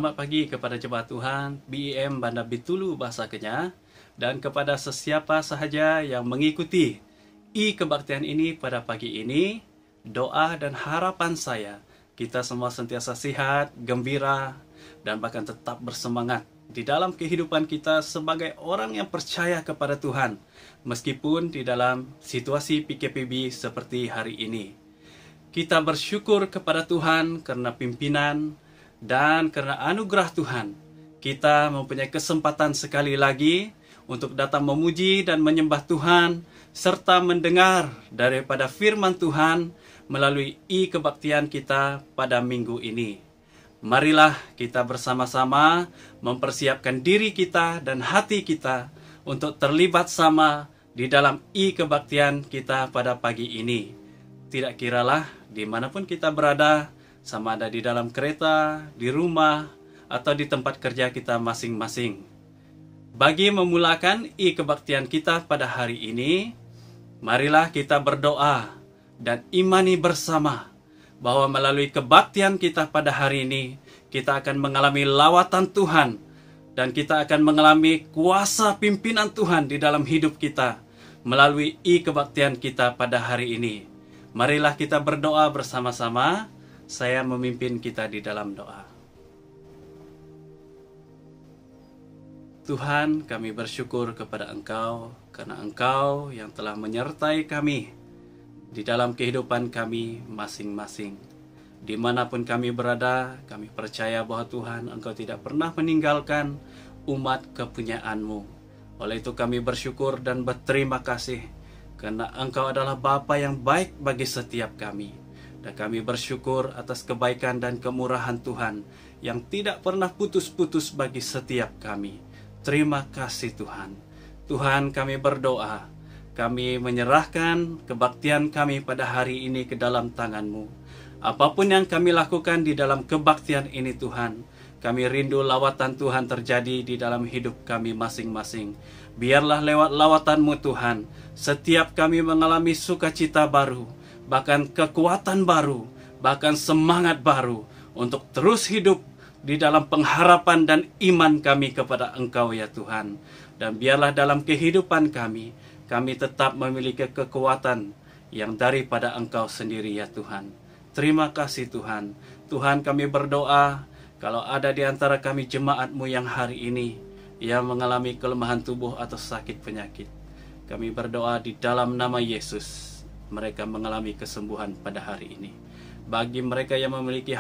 Selamat pagi kepada jemaat Tuhan BEM Bandar Bintulu Bahasa Kenyah dan kepada sesiapa sahaja yang mengikuti kebaktian ini pada pagi ini. Doa dan harapan saya, kita semua sentiasa sehat, gembira, dan bahkan tetap bersemangat di dalam kehidupan kita sebagai orang yang percaya kepada Tuhan, meskipun di dalam situasi PKPB seperti hari ini. Kita bersyukur kepada Tuhan karena pimpinan dan karena anugerah Tuhan. Kita mempunyai kesempatan sekali lagi untuk datang memuji dan menyembah Tuhan, serta mendengar daripada firman Tuhan melalui kebaktian kita pada minggu ini. Marilah kita bersama-sama mempersiapkan diri kita dan hati kita untuk terlibat sama di dalam kebaktian kita pada pagi ini. Tidak kiralah dimanapun kita berada, sama ada di dalam kereta, di rumah, atau di tempat kerja kita masing-masing. Bagi memulakan kebaktian kita pada hari ini, marilah kita berdoa dan imani bersama bahwa melalui kebaktian kita pada hari ini, kita akan mengalami lawatan Tuhan dan kita akan mengalami kuasa pimpinan Tuhan di dalam hidup kita melalui kebaktian kita pada hari ini. Marilah kita berdoa bersama-sama. Saya memimpin kita di dalam doa. Tuhan, kami bersyukur kepada Engkau karena Engkau yang telah menyertai kami di dalam kehidupan kami masing-masing. Dimanapun kami berada, kami percaya bahwa Tuhan, Engkau tidak pernah meninggalkan umat kepunyaan-Mu. Oleh itu kami bersyukur dan berterima kasih karena Engkau adalah Bapa yang baik bagi setiap kami. Dan kami bersyukur atas kebaikan dan kemurahan Tuhan yang tidak pernah putus-putus bagi setiap kami. Terima kasih Tuhan. Tuhan, kami berdoa. Kami menyerahkan kebaktian kami pada hari ini ke dalam tangan-Mu. Apapun yang kami lakukan di dalam kebaktian ini Tuhan, kami rindu lawatan Tuhan terjadi di dalam hidup kami masing-masing. Biarlah lewat lawatan-Mu Tuhan, setiap kami mengalami sukacita baru, bahkan kekuatan baru, bahkan semangat baru untuk terus hidup di dalam pengharapan dan iman kami kepada Engkau ya Tuhan. Dan biarlah dalam kehidupan kami tetap memiliki kekuatan yang daripada Engkau sendiri ya Tuhan. Terima kasih Tuhan. Tuhan, kami berdoa kalau ada di antara kami jemaat-Mu yang hari ini yang mengalami kelemahan tubuh atau sakit penyakit, kami berdoa di dalam nama Yesus, mereka mengalami kesembuhan pada hari ini. Bagi mereka yang memiliki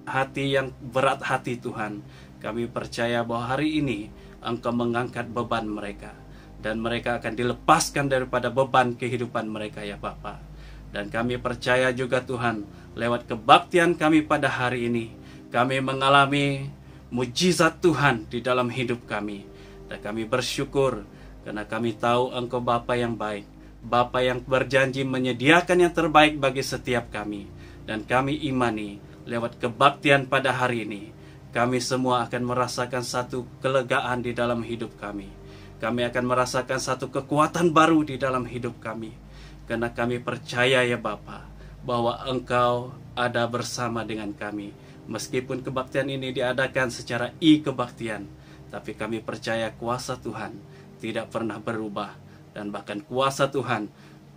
hati yang berat hati Tuhan, kami percaya bahwa hari ini Engkau mengangkat beban mereka, dan mereka akan dilepaskan daripada beban kehidupan mereka ya Bapa. Dan kami percaya juga Tuhan, lewat kebaktian kami pada hari ini, kami mengalami mujizat Tuhan di dalam hidup kami. Dan kami bersyukur karena kami tahu Engkau Bapa yang baik, Bapa yang berjanji menyediakan yang terbaik bagi setiap kami. Dan kami imani lewat kebaktian pada hari ini, kami semua akan merasakan satu kelegaan di dalam hidup kami. Kami akan merasakan satu kekuatan baru di dalam hidup kami. Karena kami percaya ya Bapa, bahwa Engkau ada bersama dengan kami. Meskipun kebaktian ini diadakan secara kebaktian, tapi kami percaya kuasa Tuhan tidak pernah berubah. Dan bahkan kuasa Tuhan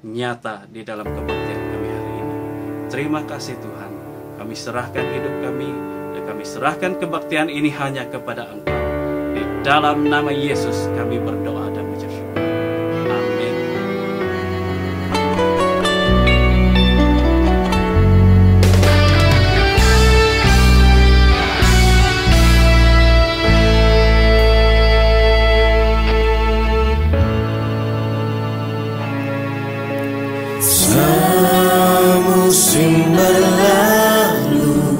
nyata di dalam kebaktian kami hari ini. Terima kasih Tuhan. Kami serahkan hidup kami dan kami serahkan kebaktian ini hanya kepada Engkau. Di dalam nama Yesus kami berdoa dan mengucap syukur. Amin. Musim berlalu,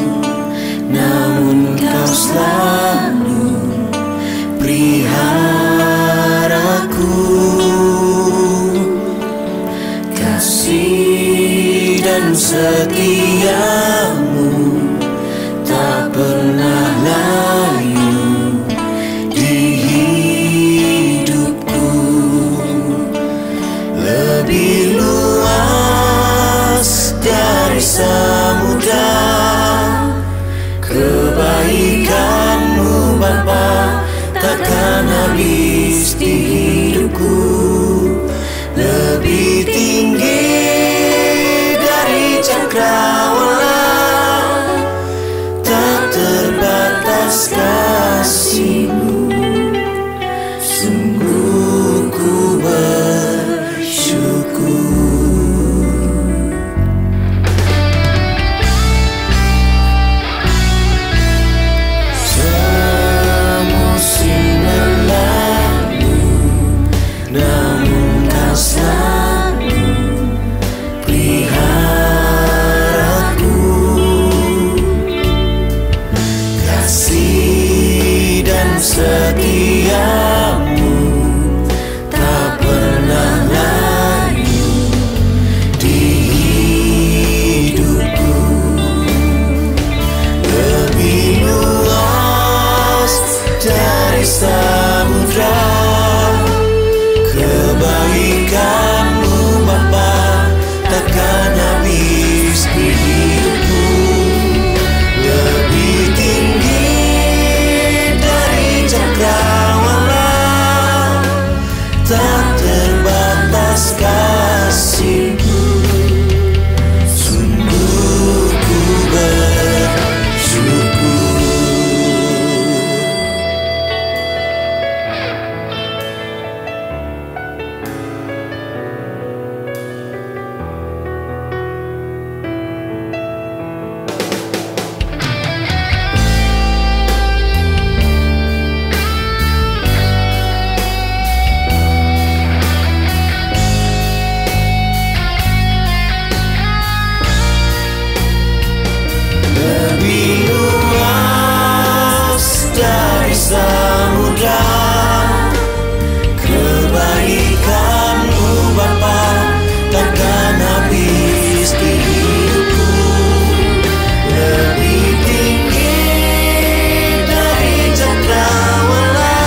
namun Kau selalu peliharaku. Kasih dan setiamu tak pernah layu di hidupku. Lebih luas dari samudra, kebaikan habis di hidupku, lebih tinggi dari cakrawala, tak terbatas kasih-Mu. Sungguh ku bersyukur. Semusim berlalu, namun Kau selalu peliharaku. Kasih dan setia-Mu tak pernah layu di hidupku. Lebih luas dari samudra kebaikan-Mu Bapa, takkan habis di hidupku. Lebih tinggi dari cakrawala, tak terbatas kasih-Mu. Sungguh ku bersyukur. Lebih luas dari samudra kebaikan-Mu Bapa, takkan habis di hidupku. Lebih tinggi dari cakrawala,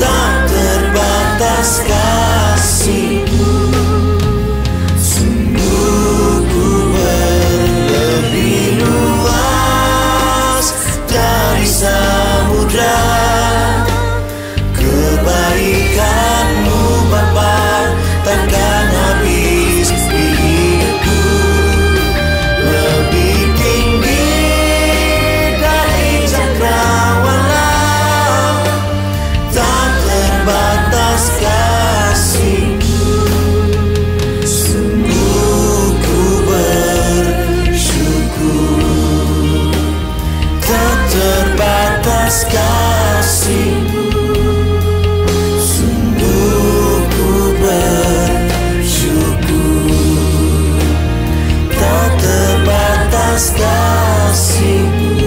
tak terbatas kasih-Mu. Sungguh ku lebih luas dari samudra kebaikan-Mu Bapa, takkan habis di hidupku. Lebih tinggi dari cakrawala, tak terbatas kasih-Mu. Sungguh ku bersyukur. Tak terbatas kasih-Mu. Sungguh ku bersyukur. Tak terbatas kasih-Mu.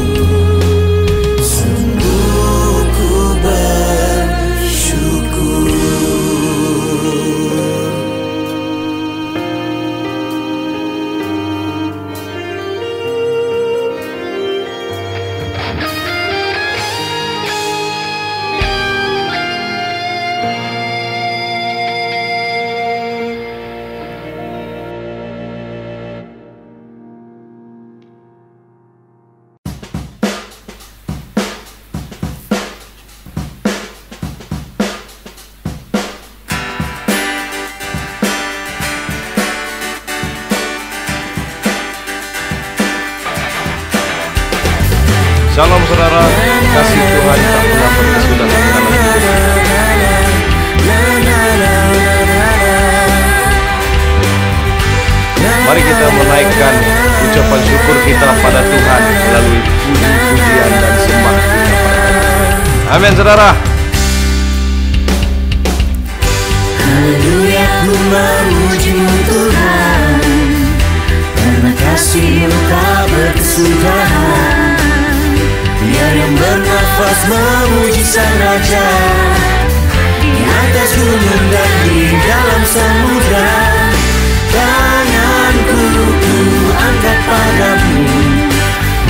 Sungguh ku bersyukur. Shalom saudara, kasih Tuhan tak pernah berkesudahan dalam hidup. Mari kita menaikkan ucapan syukur kita pada Tuhan melalui puji-pujian dan sembah kita pada. Amin saudara. Haleluya, ku memuji-Mu Tuhan, karena kasih-Mu tak berkesudahan. Biar yang bernafas memuji Sang Raja, di atas gunung dan di dalam samudra. Tanganku ku angkat padamu,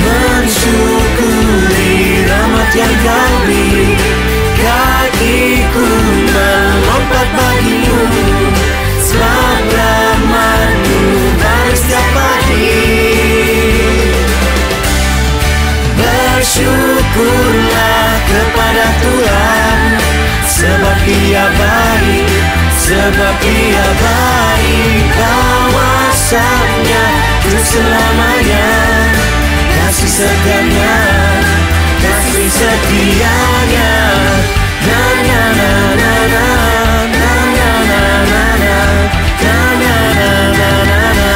mensyukuri rahmat yang Kau beri. Kakiku melompat bagi-Mu, sebab rahmat-Mu baru setiap pagi. Bersyukurlah kepada Tuhan. sebab Ia baik, kawasannya untuk selamanya, kasih setianya, kasih setianya. Na na na na na na na na na na na na na na na.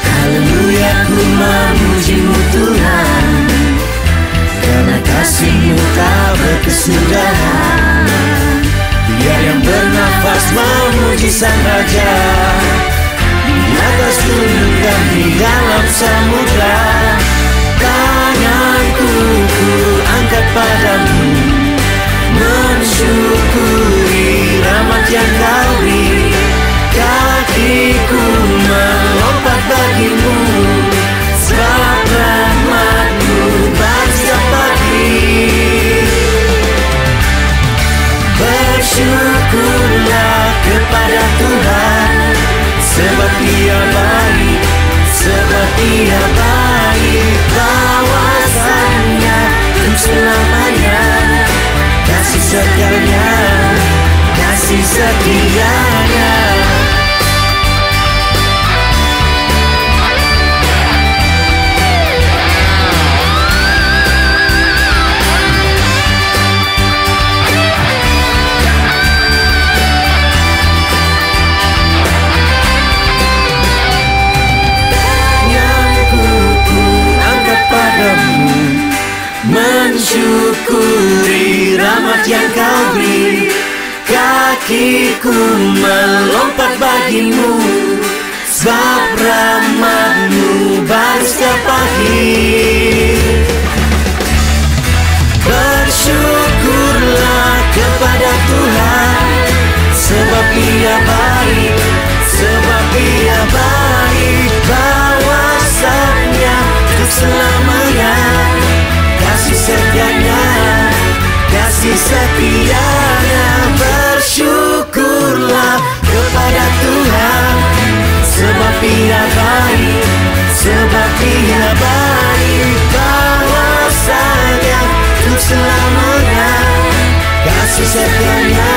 Haleluya, ku memuji-Mu Tuhan, karena kasih-Mu tak berkesudahan. Biar yang bernafas memuji Sang Raja, di atas gunung dan di dalam samudra. Tanganku ku angkat padamu, mensyukuri rahmat yang Kau beri. Kakiku melompat bagimu, sebab rahmat-Mu baru setiap pagi. Bersyukurlah kepada Tuhan, sebab Ia baik, sebab Ia baik, kawasannya untuk selamanya, kasih setianya, kasih setianya. Mensyukuri rahmat yang Kau beri. Kakiku melompat bagimu, sebab rahmat-Mu baru setiap pagi. Bersyukurlah kepada Tuhan, sebab Ia baik, sebab Ia baik, kawasannya untuk selamanya, kasih setianya, kasih setianya. Bersyukurlah kepada Tuhan, sebab Ia baik, sebab Ia baik, kawasannya untuk selamanya, kasih setianya,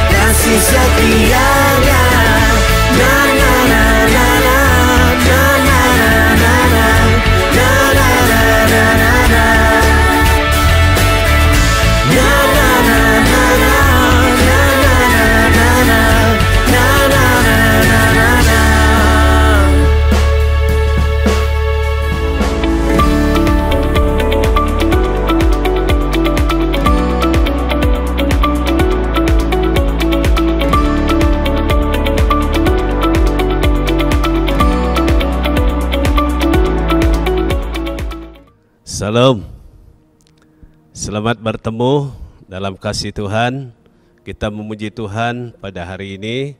kasih setianya. Na na na na na na na na na na na na na na. Salam. Selamat bertemu dalam kasih Tuhan. Kita memuji Tuhan pada hari ini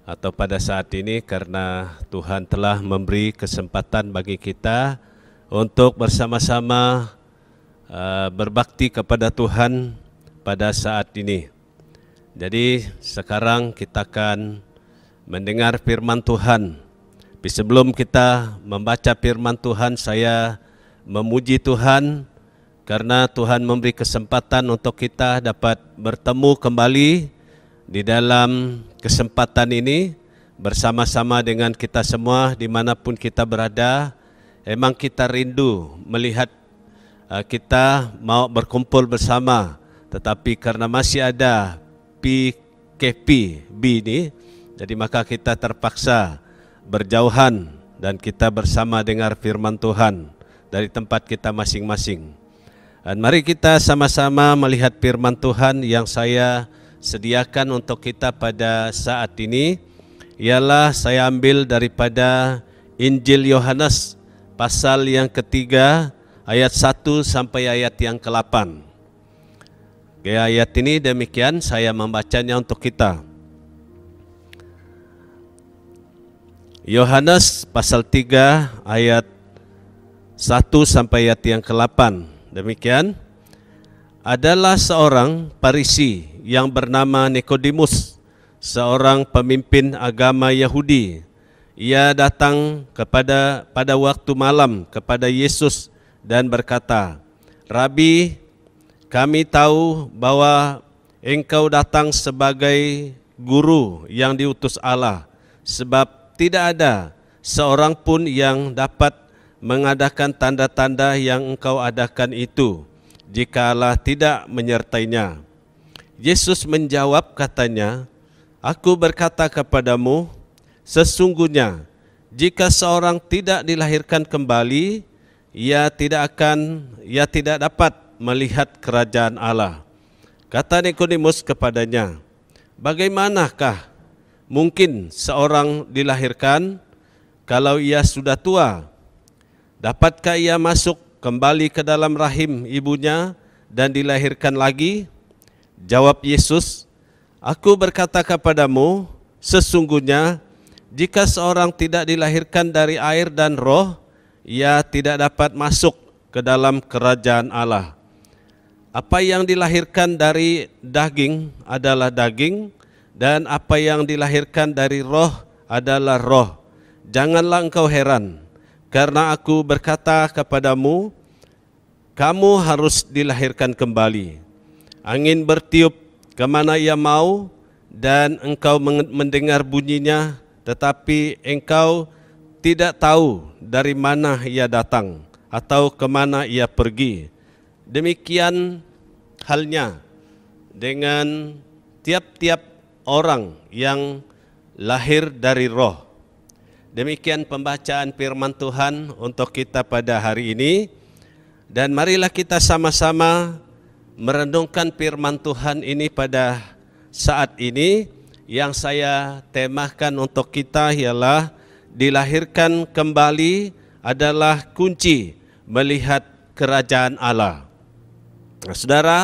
atau pada saat ini karena Tuhan telah memberi kesempatan bagi kita untuk bersama-sama berbakti kepada Tuhan pada saat ini. Jadi sekarang kita akan mendengar firman Tuhan. Tapi sebelum kita membaca firman Tuhan, saya memuji Tuhan karena Tuhan memberi kesempatan untuk kita dapat bertemu kembali di dalam kesempatan ini bersama-sama dengan kita semua dimanapun kita berada. Emang kita rindu melihat kita mau berkumpul bersama, tetapi karena masih ada PKPB ini, jadi maka kita terpaksa berjauhan dan kita bersama dengar firman Tuhan dari tempat kita masing-masing. Dan mari kita sama-sama melihat firman Tuhan yang saya sediakan untuk kita pada saat ini. Ialah saya ambil daripada Injil Yohanes pasal yang ketiga ayat 1 sampai ayat yang ke-8. Oke, ayat ini demikian saya membacanya untuk kita. Yohanes pasal 3 ayat 1 sampai ayat yang ke-8. Demikian. Adalah seorang Farisi yang bernama Nikodemus, seorang pemimpin agama Yahudi. Ia datang pada waktu malam kepada Yesus dan berkata, "Rabi, kami tahu bahwa engkau datang sebagai guru yang diutus Allah, sebab tidak ada seorang pun yang dapat mengadakan tanda-tanda yang engkau adakan itu, jika Allah tidak menyertainya. Yesus menjawab katanya, Aku berkata kepadamu, sesungguhnya jika seorang tidak dilahirkan kembali, ia tidak dapat melihat kerajaan Allah. Kata Nikodemus kepadanya, bagaimanakah mungkin seorang dilahirkan kalau ia sudah tua? Dapatkah ia masuk kembali ke dalam rahim ibunya dan dilahirkan lagi? Jawab Yesus, Aku berkata kepadamu, sesungguhnya jika seorang tidak dilahirkan dari air dan roh, ia tidak dapat masuk ke dalam kerajaan Allah. Apa yang dilahirkan dari daging adalah daging, dan apa yang dilahirkan dari roh adalah roh. Janganlah engkau heran, karena aku berkata kepadamu, kamu harus dilahirkan kembali. Angin bertiup kemana ia mau, dan engkau mendengar bunyinya, tetapi engkau tidak tahu dari mana ia datang atau kemana ia pergi. Demikian halnya dengan tiap-tiap orang yang lahir dari roh. Demikian pembacaan firman Tuhan untuk kita pada hari ini. Dan marilah kita sama-sama merenungkan firman Tuhan ini pada saat ini. Yang saya temakan untuk kita ialah dilahirkan kembali adalah kunci melihat kerajaan Allah. Nah, saudara,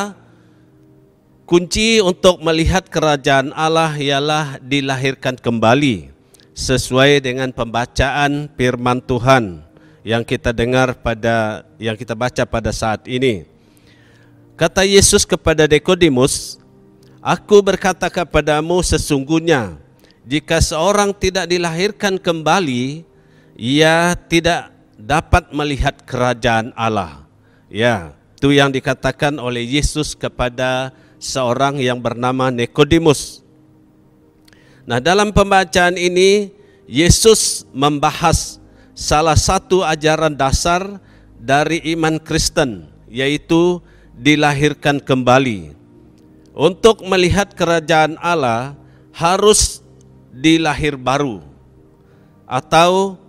kunci untuk melihat kerajaan Allah ialah dilahirkan kembali sesuai dengan pembacaan firman Tuhan yang kita baca pada saat ini. Kata Yesus kepada Nikodemus, Aku berkata kepadamu, sesungguhnya jika seorang tidak dilahirkan kembali, ia tidak dapat melihat kerajaan Allah. Ya, itu yang dikatakan oleh Yesus kepada seorang yang bernama Nikodemus. Nah, dalam pembacaan ini Yesus membahas salah satu ajaran dasar dari iman Kristen, yaitu dilahirkan kembali. Untuk melihat kerajaan Allah harus dilahir baru, atau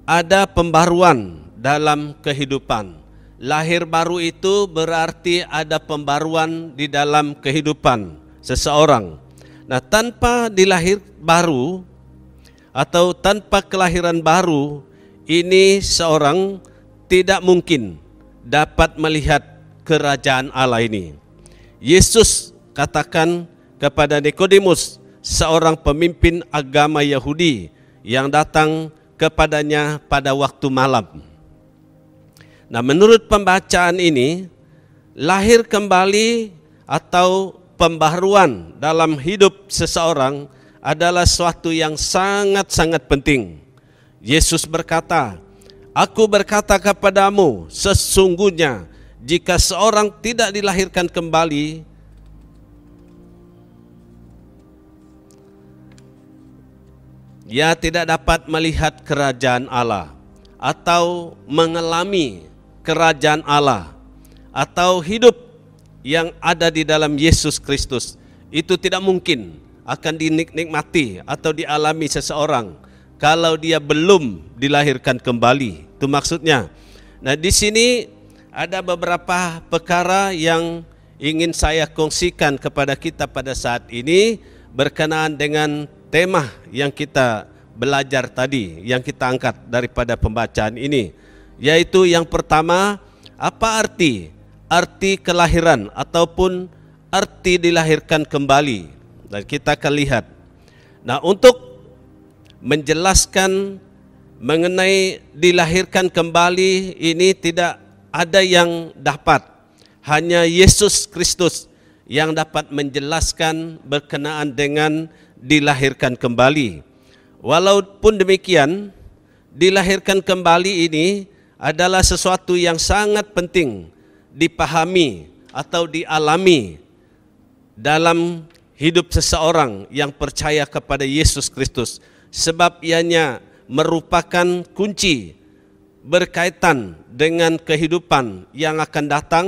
ada pembaruan dalam kehidupan. Lahir baru itu berarti ada pembaruan di dalam kehidupan seseorang. Nah, tanpa dilahir baru atau tanpa kelahiran baru, ini seorang tidak mungkin dapat melihat kerajaan Allah ini. Yesus katakan kepada Nikodemus, seorang pemimpin agama Yahudi yang datang kepadanya pada waktu malam. Nah, menurut pembacaan ini, lahir kembali atau pembaharuan dalam hidup seseorang adalah suatu yang sangat-sangat penting. Yesus berkata, Aku berkata kepadamu, sesungguhnya jika seorang tidak dilahirkan kembali, ia tidak dapat melihat kerajaan Allah, atau mengalami kerajaan Allah, atau hidup yang ada di dalam Yesus Kristus. Itu tidak mungkin akan dinikmati atau dialami seseorang kalau dia belum dilahirkan kembali. Itu maksudnya. Nah, di sini ada beberapa perkara yang ingin saya kongsikan kepada kita pada saat ini berkenaan dengan tema yang kita belajar tadi, yang kita angkat daripada pembacaan ini, yaitu yang pertama, apa arti kelahiran ataupun arti dilahirkan kembali. Dan kita akan lihat. Nah, untuk menjelaskan mengenai dilahirkan kembali ini tidak ada yang dapat, hanya Yesus Kristus yang dapat menjelaskan berkenaan dengan dilahirkan kembali. Walaupun demikian, dilahirkan kembali ini adalah sesuatu yang sangat penting dipahami atau dialami dalam hidup seseorang yang percaya kepada Yesus Kristus, sebab ianya merupakan kunci berkaitan dengan kehidupan yang akan datang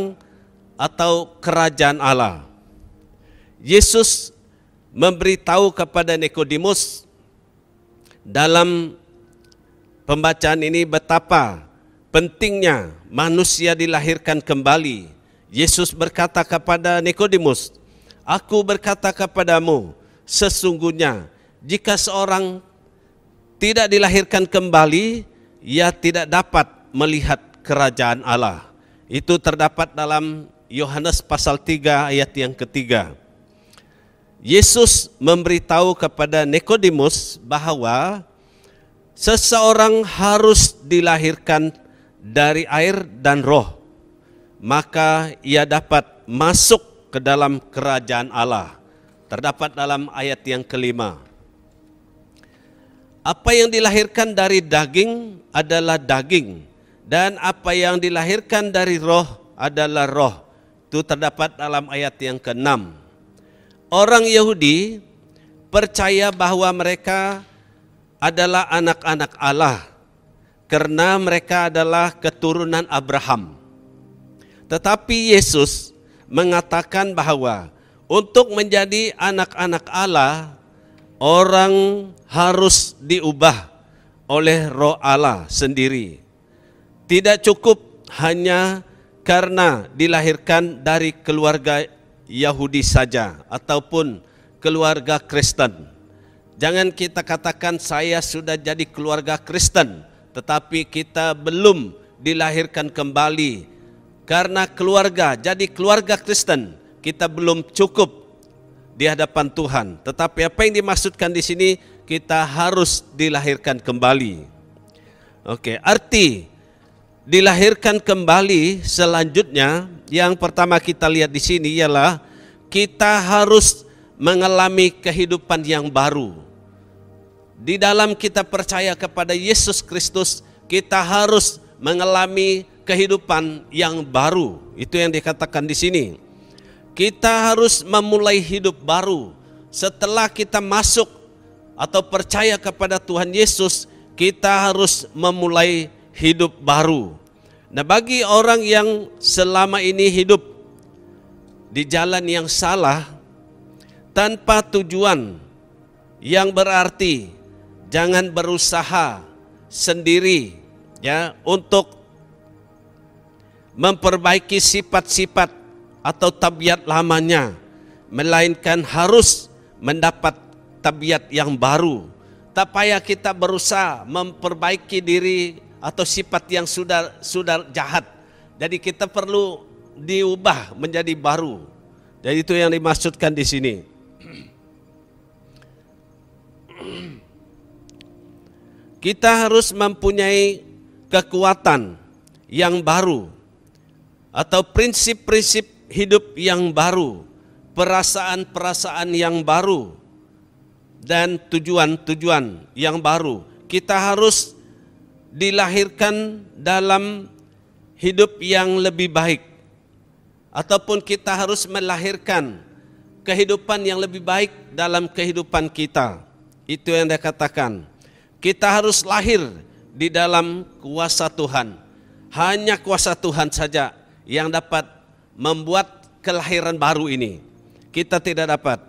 atau kerajaan Allah. Yesus memberitahu kepada Nikodemus dalam pembacaan ini betapa pentingnya manusia dilahirkan kembali. Yesus berkata kepada Nikodemus, "Aku berkata kepadamu, sesungguhnya jika seorang tidak dilahirkan kembali, ia tidak dapat melihat kerajaan Allah." Itu terdapat dalam Yohanes pasal 3 ayat yang ketiga. Yesus memberitahu kepada Nikodemus bahwa seseorang harus dilahirkan dari air dan roh, maka ia dapat masuk ke dalam kerajaan Allah. Terdapat dalam ayat yang kelima. Apa yang dilahirkan dari daging adalah daging, dan apa yang dilahirkan dari roh adalah roh. Itu terdapat dalam ayat yang ke-6. Orang Yahudi percaya bahwa mereka adalah anak-anak Allah karena mereka adalah keturunan Abraham. Tetapi Yesus mengatakan bahwa untuk menjadi anak-anak Allah, orang harus diubah oleh Roh Allah sendiri. Tidak cukup hanya karena dilahirkan dari keluarga Yahudi saja ataupun keluarga Kristen. Jangan kita katakan saya sudah jadi keluarga Kristen, tetapi kita belum dilahirkan kembali. Karena jadi keluarga Kristen, kita belum cukup di hadapan Tuhan. Tetapi apa yang dimaksudkan di sini, kita harus dilahirkan kembali. Oke, arti dilahirkan kembali selanjutnya yang pertama kita lihat di sini ialah kita harus mengalami kehidupan yang baru. Di dalam kita percaya kepada Yesus Kristus, kita harus mengalami kehidupan yang baru. Itu yang dikatakan di sini. Kita harus memulai hidup baru. Setelah kita masuk atau percaya kepada Tuhan Yesus, kita harus memulai hidup baru. Nah, bagi orang yang selama ini hidup di jalan yang salah tanpa tujuan, yang berarti jangan berusaha sendiri ya untuk memperbaiki sifat-sifat atau tabiat lamanya, melainkan harus mendapat tabiat yang baru. Tak payah kita berusaha memperbaiki diri atau sifat yang sudah jahat. Jadi kita perlu diubah menjadi baru. Jadi itu yang dimaksudkan di sini. Kita harus mempunyai kekuatan yang baru atau prinsip-prinsip hidup yang baru, perasaan-perasaan yang baru, dan tujuan-tujuan yang baru. Kita harus dilahirkan dalam hidup yang lebih baik, ataupun kita harus melahirkan kehidupan yang lebih baik dalam kehidupan kita. Itu yang dikatakan. Kita harus lahir di dalam kuasa Tuhan. Hanya kuasa Tuhan saja yang dapat membuat kelahiran baru ini. Kita tidak dapat.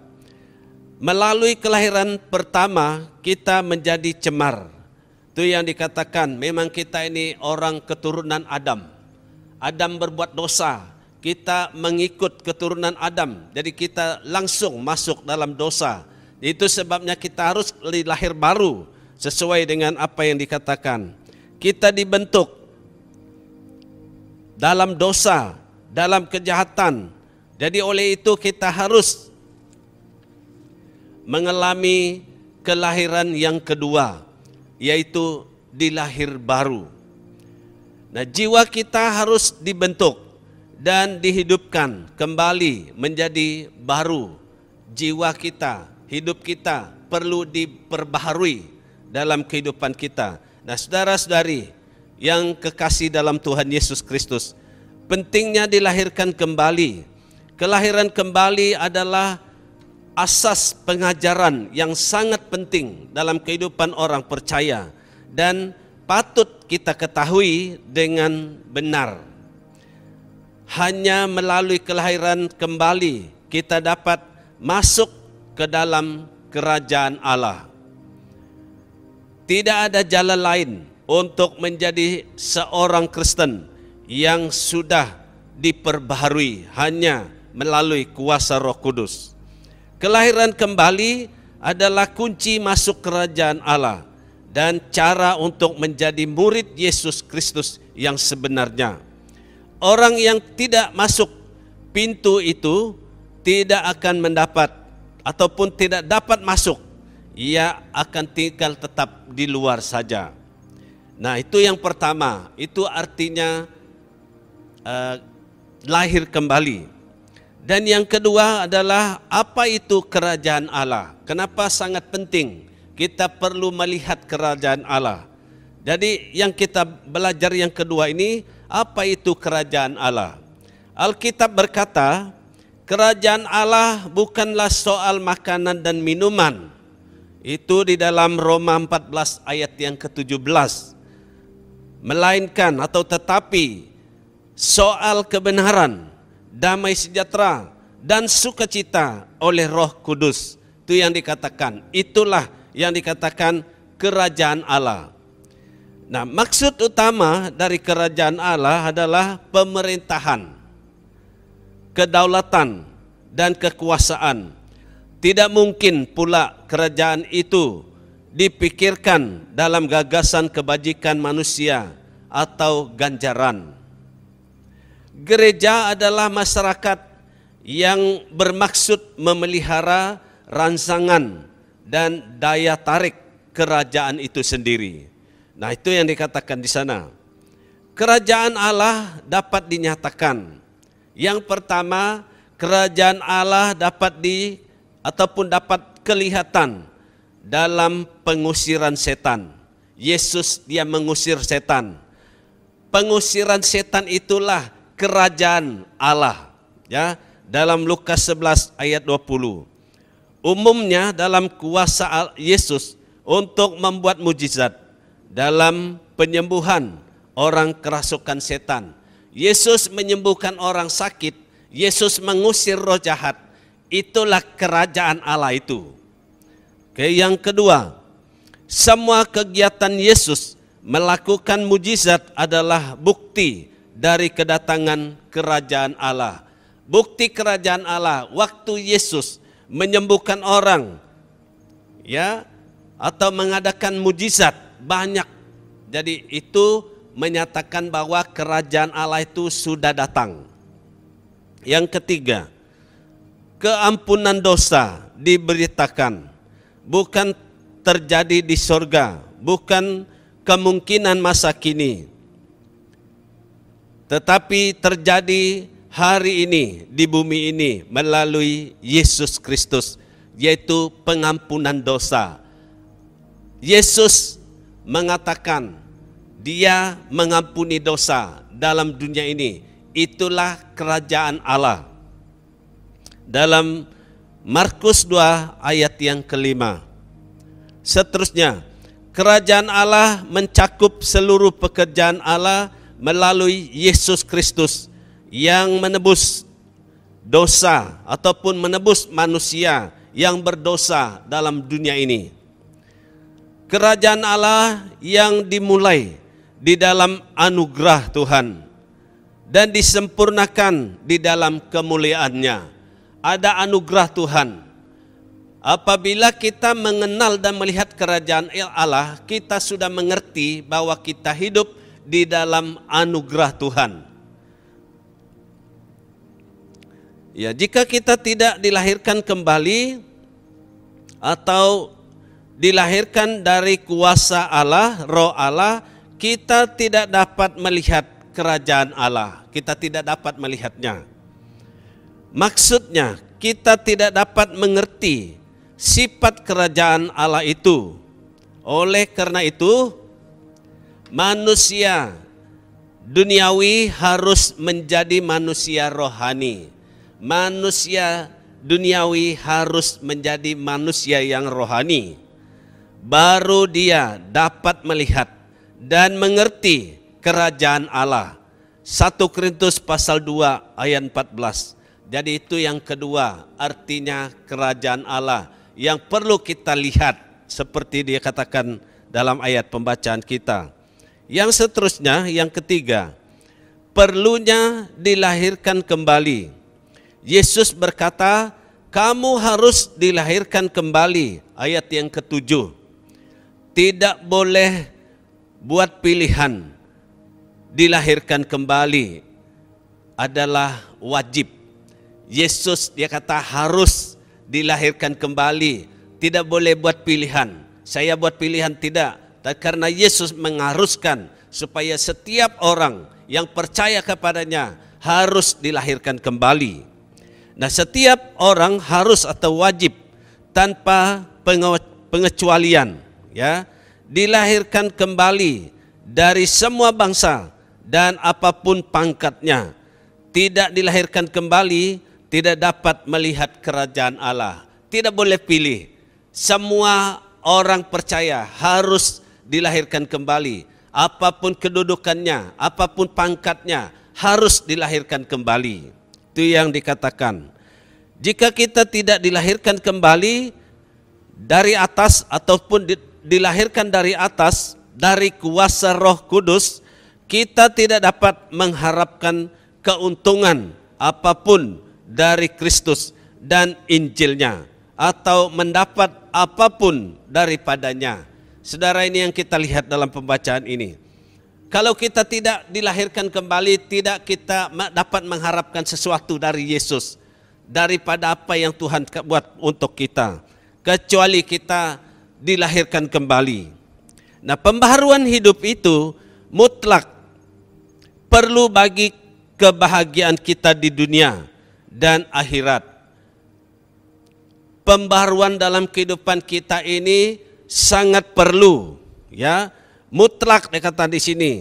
Melalui kelahiran pertama kita menjadi cemar. Itu yang dikatakan, memang kita ini orang keturunan Adam. Adam berbuat dosa, kita mengikut keturunan Adam. Jadi kita langsung masuk dalam dosa. Itu sebabnya kita harus lahir baru sesuai dengan apa yang dikatakan. Kita dibentuk dalam dosa, dalam kejahatan. Jadi oleh itu kita harus mengalami kelahiran yang kedua, yaitu dilahir baru. Nah, jiwa kita harus dibentuk dan dihidupkan kembali menjadi baru. Jiwa kita, hidup kita perlu diperbaharui dalam kehidupan kita. Nah, saudara-saudari yang kekasih dalam Tuhan Yesus Kristus, pentingnya dilahirkan kembali Kelahiran kembali adalah asas pengajaran yang sangat penting dalam kehidupan orang percaya dan patut kita ketahui dengan benar. Hanya melalui kelahiran kembali kita dapat masuk ke dalam kerajaan Allah. Tidak ada jalan lain untuk menjadi seorang Kristen yang sudah diperbaharui hanya melalui kuasa Roh Kudus. Kelahiran kembali adalah kunci masuk kerajaan Allah dan cara untuk menjadi murid Yesus Kristus yang sebenarnya. Orang yang tidak masuk pintu itu tidak akan mendapat ataupun tidak dapat masuk. Ia akan tinggal tetap di luar saja. Nah, itu yang pertama. Itu artinya lahir kembali. Dan yang kedua adalah apa itu kerajaan Allah. Kenapa sangat penting kita perlu melihat kerajaan Allah. Jadi yang kita belajar yang kedua ini, apa itu kerajaan Allah. Alkitab berkata, kerajaan Allah bukanlah soal makanan dan minuman. Itu di dalam Roma 14 ayat yang ke-17. Melainkan atau tetapi soal kebenaran, damai sejahtera dan sukacita oleh Roh Kudus. Itu yang dikatakan. Itulah yang dikatakan kerajaan Allah. Nah, maksud utama dari kerajaan Allah adalah pemerintahan, kedaulatan dan kekuasaan. Tidak mungkin pula kerajaan itu dipikirkan dalam gagasan kebajikan manusia atau ganjaran. Gereja adalah masyarakat yang bermaksud memelihara rangsangan dan daya tarik kerajaan itu sendiri. Nah, itu yang dikatakan di sana. Kerajaan Allah dapat dinyatakan. Yang pertama, kerajaan Allah dapat dapat kelihatan dalam pengusiran setan. Yesus dia mengusir setan. Pengusiran setan itulah kerajaan Allah. Ya, dalam Lukas 11 ayat 20. Umumnya dalam kuasa Yesus untuk membuat mujizat dalam penyembuhan orang kerasukan setan. Yesus menyembuhkan orang sakit, Yesus mengusir roh jahat. Itulah kerajaan Allah itu. Oke, yang kedua, semua kegiatan Yesus melakukan mujizat adalah bukti dari kedatangan kerajaan Allah. Bukti kerajaan Allah waktu Yesus menyembuhkan orang, ya, atau mengadakan mujizat banyak. Jadi itu menyatakan bahwa kerajaan Allah itu sudah datang. Yang ketiga, keampunan dosa diberitakan, bukan terjadi di sorga, bukan kemungkinan masa kini, tetapi terjadi hari ini di bumi ini melalui Yesus Kristus, yaitu pengampunan dosa. Yesus mengatakan dia mengampuni dosa dalam dunia ini. Itulah kerajaan Allah. Dalam Markus 2 ayat yang ke-5. Seterusnya, kerajaan Allah mencakup seluruh pekerjaan Allah melalui Yesus Kristus yang menebus dosa ataupun menebus manusia yang berdosa dalam dunia ini. Kerajaan Allah yang dimulai di dalam anugerah Tuhan dan disempurnakan di dalam kemuliaannya. Ada anugerah Tuhan. Apabila kita mengenal dan melihat kerajaan Allah, kita sudah mengerti bahwa kita hidup di dalam anugerah Tuhan. Ya, jika kita tidak dilahirkan kembali atau dilahirkan dari kuasa Allah, Roh Allah, kita tidak dapat melihat kerajaan Allah. Kita tidak dapat melihatnya. Maksudnya, kita tidak dapat mengerti sifat kerajaan Allah itu. Oleh karena itu, manusia duniawi harus menjadi manusia rohani. manusia duniawi harus menjadi manusia yang rohani. Baru dia dapat melihat dan mengerti kerajaan Allah. 1 Korintus pasal 2 ayat 14. Jadi itu yang kedua, artinya kerajaan Allah yang perlu kita lihat seperti dia katakan dalam ayat pembacaan kita. Yang seterusnya, yang ketiga, perlunya dilahirkan kembali. Yesus berkata, kamu harus dilahirkan kembali. Ayat yang ketujuh. Tidak boleh buat pilihan. Dilahirkan kembali adalah wajib. Yesus dia kata harus dilahirkan kembali. Tidak boleh buat pilihan. Saya buat pilihan tidak. Karena Yesus mengharuskan supaya setiap orang yang percaya kepadanya harus dilahirkan kembali. Nah, setiap orang harus atau wajib tanpa pengecualian, ya, dilahirkan kembali dari semua bangsa dan apapun pangkatnya. Tidak dilahirkan kembali tidak dapat melihat kerajaan Allah. Tidak boleh pilih. Semua orang percaya harus dilahirkan kembali. Apapun kedudukannya, apapun pangkatnya, harus dilahirkan kembali. Itu yang dikatakan. Jika kita tidak dilahirkan kembali dari atas ataupun dilahirkan dari atas, dari kuasa Roh Kudus, kita tidak dapat mengharapkan keuntungan apapun dari Kristus dan Injilnya, atau mendapat apapun daripadanya. Saudara, ini yang kita lihat dalam pembacaan ini. Kalau kita tidak dilahirkan kembali, tidak kita dapat mengharapkan sesuatu dari Yesus, daripada apa yang Tuhan buat untuk kita, kecuali kita dilahirkan kembali. Nah, pembaharuan hidup itu mutlak perlu bagi kebahagiaan kita di dunia dan akhirat. Pembaharuan dalam kehidupan kita ini sangat perlu, ya, mutlak dikata di sini.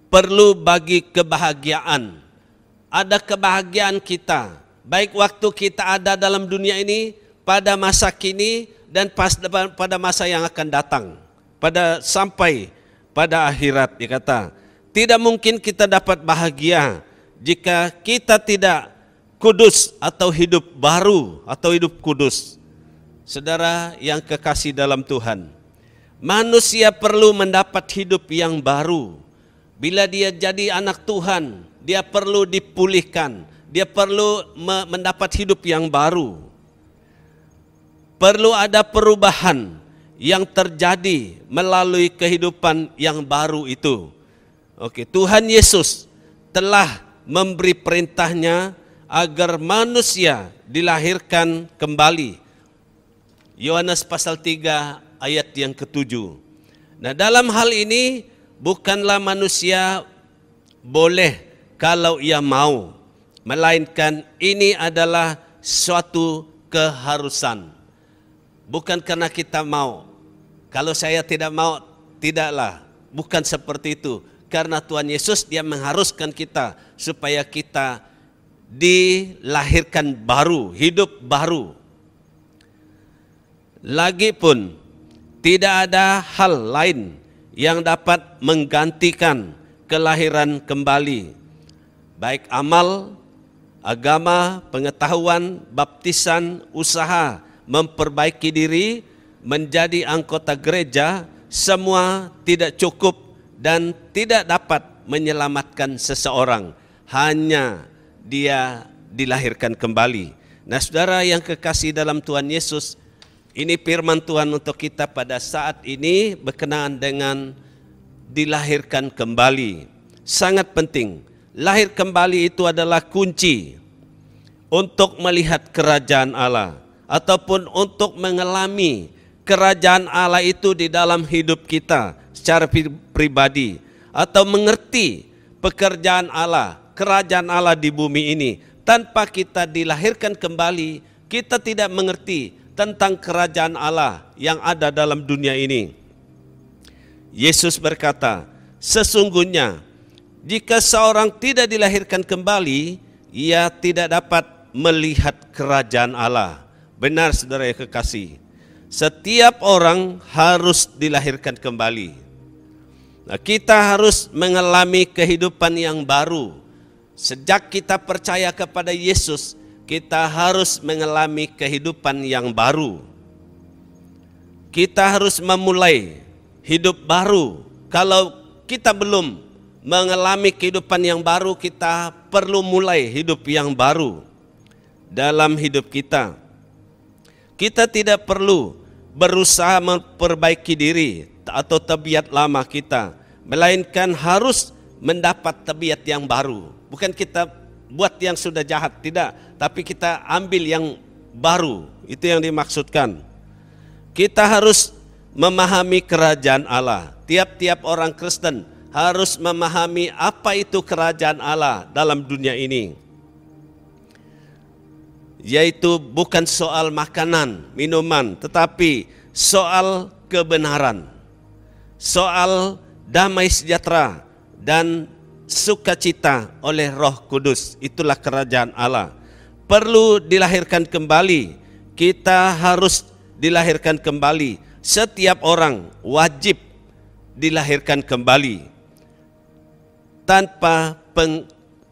Perlu bagi kebahagiaan. Ada kebahagiaan kita, baik waktu kita ada dalam dunia ini, pada masa kini, dan pada masa yang akan datang, sampai pada akhirat. Dikata, tidak mungkin kita dapat bahagia jika kita tidak kudus atau hidup baru atau hidup kudus. Saudara yang kekasih dalam Tuhan, manusia perlu mendapat hidup yang baru. Bila dia jadi anak Tuhan, dia perlu dipulihkan, dia perlu mendapat hidup yang baru. Perlu ada perubahan yang terjadi melalui kehidupan yang baru itu. Oke, Tuhan Yesus telah memberi perintahnya agar manusia dilahirkan kembali. Yohanes pasal 3 ayat yang ke-7. Nah, dalam hal ini bukanlah manusia boleh kalau ia mau, melainkan ini adalah suatu keharusan. Bukan karena kita mau. Kalau saya tidak mau, tidaklah. Bukan seperti itu. Karena Tuhan Yesus dia mengharuskan kita supaya kita dilahirkan baru, hidup baru. Lagipun tidak ada hal lain yang dapat menggantikan kelahiran kembali. Baik amal, agama, pengetahuan, baptisan, usaha, memperbaiki diri, menjadi anggota gereja, semua tidak cukup dan tidak dapat menyelamatkan seseorang. Hanya dia dilahirkan kembali. Nah, saudara yang kekasih dalam Tuhan Yesus, ini firman Tuhan untuk kita pada saat ini berkenaan dengan dilahirkan kembali. Sangat penting. Lahir kembali itu adalah kunci untuk melihat kerajaan Allah, ataupun untuk mengalami kerajaan Allah itu di dalam hidup kita secara pribadi, atau mengerti pekerjaan Allah, kerajaan Allah di bumi ini. Tanpa kita dilahirkan kembali, kita tidak mengerti tentang kerajaan Allah yang ada dalam dunia ini. Yesus berkata, sesungguhnya Jika seorang tidak dilahirkan kembali, ia tidak dapat melihat kerajaan Allah. Benar saudara yang kekasih, setiap orang harus dilahirkan kembali. Nah, kita harus mengalami kehidupan yang baru. Sejak kita percaya kepada Yesus, kita harus mengalami kehidupan yang baru. Kita harus memulai hidup baru. Kalau kita belum mengalami kehidupan yang baru, kita perlu mulai hidup yang baru dalam hidup kita. Kita tidak perlu berusaha memperbaiki diri atau tabiat lama kita, melainkan harus mendapat tabiat yang baru. Bukan kita buat yang sudah jahat, tidak, tapi kita ambil yang baru. Itu yang dimaksudkan. Kita harus memahami kerajaan Allah. Tiap-tiap orang Kristen harus memahami apa itu kerajaan Allah dalam dunia ini. Yaitu bukan soal makanan, minuman, tetapi soal kebenaran, soal damai sejahtera dan sukacita oleh Roh Kudus. Itulah kerajaan Allah. Perlu dilahirkan kembali. Kita harus dilahirkan kembali. Setiap orang wajib dilahirkan kembali tanpa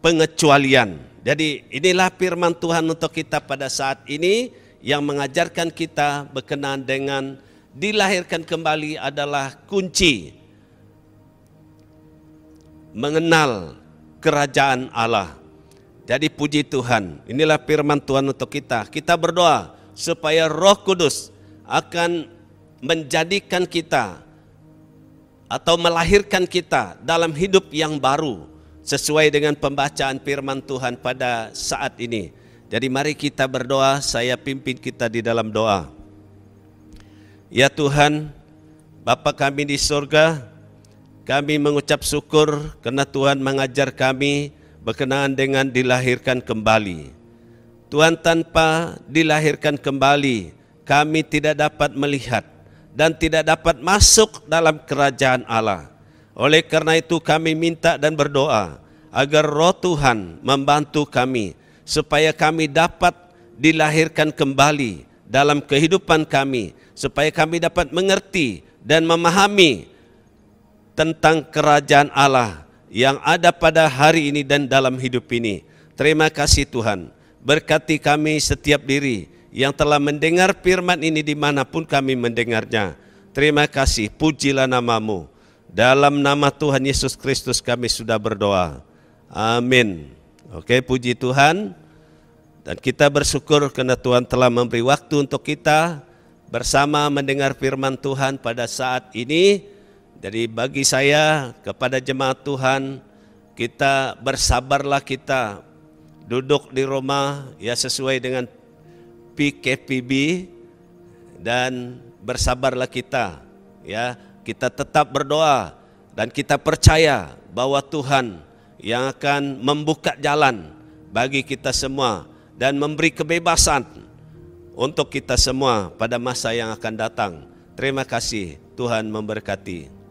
pengecualian. Jadi inilah firman Tuhan untuk kita pada saat ini yang mengajarkan kita berkenaan dengan dilahirkan kembali adalah kunci mengenal kerajaan Allah. Jadi puji Tuhan, inilah firman Tuhan untuk kita. Kita berdoa supaya Roh Kudus akan menjadikan kita atau melahirkan kita dalam hidup yang baru sesuai dengan pembacaan firman Tuhan pada saat ini. Jadi mari kita berdoa, saya pimpin kita di dalam doa. Ya Tuhan, Bapa kami di surga, kami mengucap syukur karena Tuhan mengajar kami berkenaan dengan dilahirkan kembali. Tuhan, tanpa dilahirkan kembali, kami tidak dapat melihat dan tidak dapat masuk dalam kerajaan Allah. Oleh karena itu kami minta dan berdoa agar Roh Tuhan membantu kami supaya kami dapat dilahirkan kembali dalam kehidupan kami, supaya kami dapat mengerti dan memahami tentang kerajaan Allah yang ada pada hari ini dan dalam hidup ini. Terima kasih Tuhan, berkati kami setiap diri yang telah mendengar firman ini dimanapun kami mendengarnya. Terima kasih, pujilah namamu. Dalam nama Tuhan Yesus Kristus kami sudah berdoa. Amin. Oke, puji Tuhan. Dan kita bersyukur karena Tuhan telah memberi waktu untuk kita bersama mendengar firman Tuhan pada saat ini. Jadi bagi saya, kepada jemaat Tuhan, kita bersabarlah, kita duduk di rumah ya sesuai dengan PKPB dan bersabarlah kita ya, kita tetap berdoa dan kita percaya bahwa Tuhan yang akan membuka jalan bagi kita semua dan memberi kebebasan untuk kita semua pada masa yang akan datang. Terima kasih, Tuhan memberkati.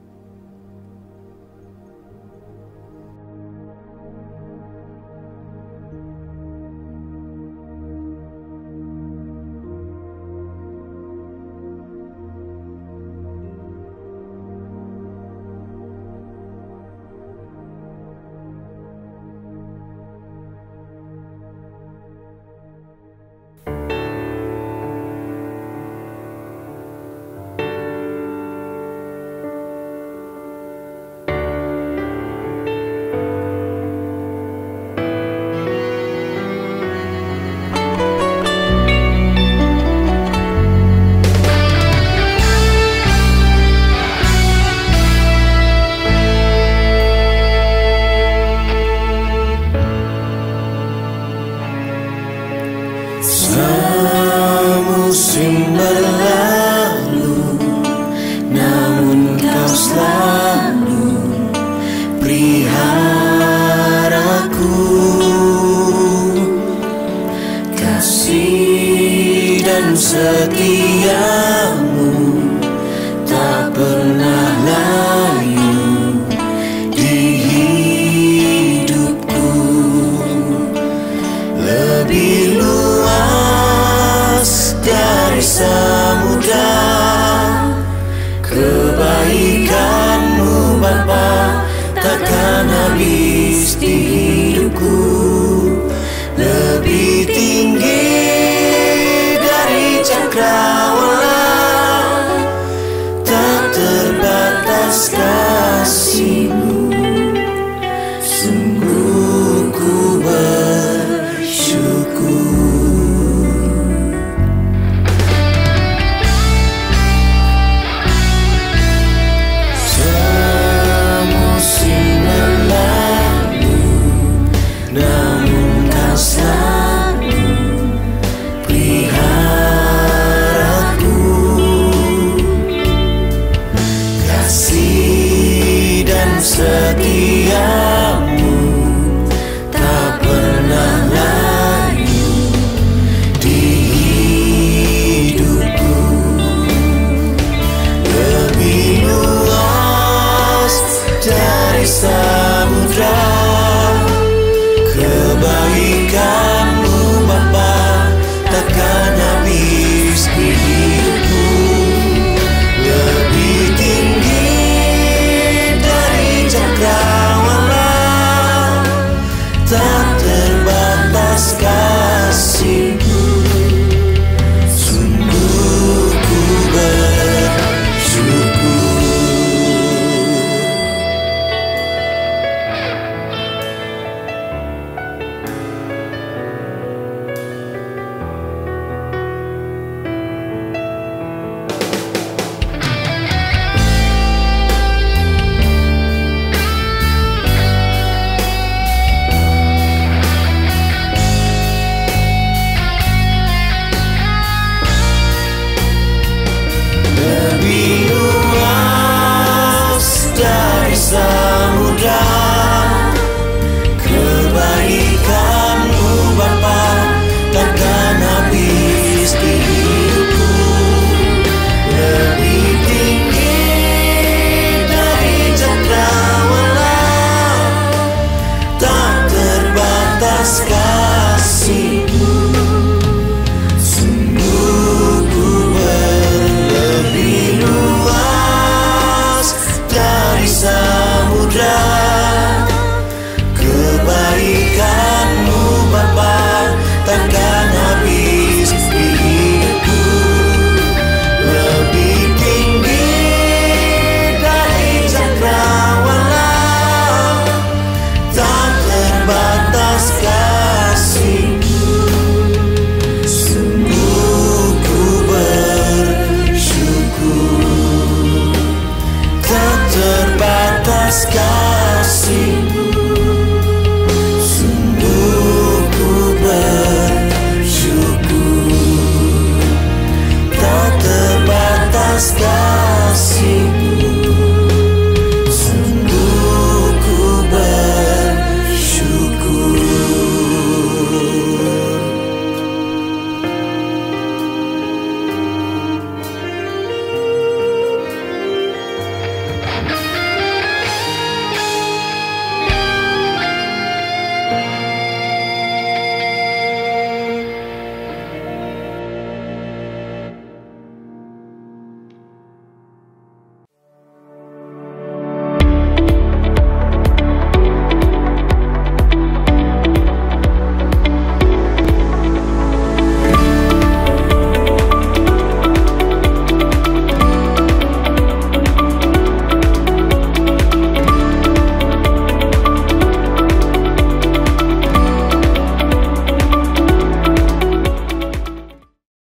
Musim berlalu, namun kau selalu peliharaku. Kasih dan setiamu tak pernah layu di takkan habis di hidupku.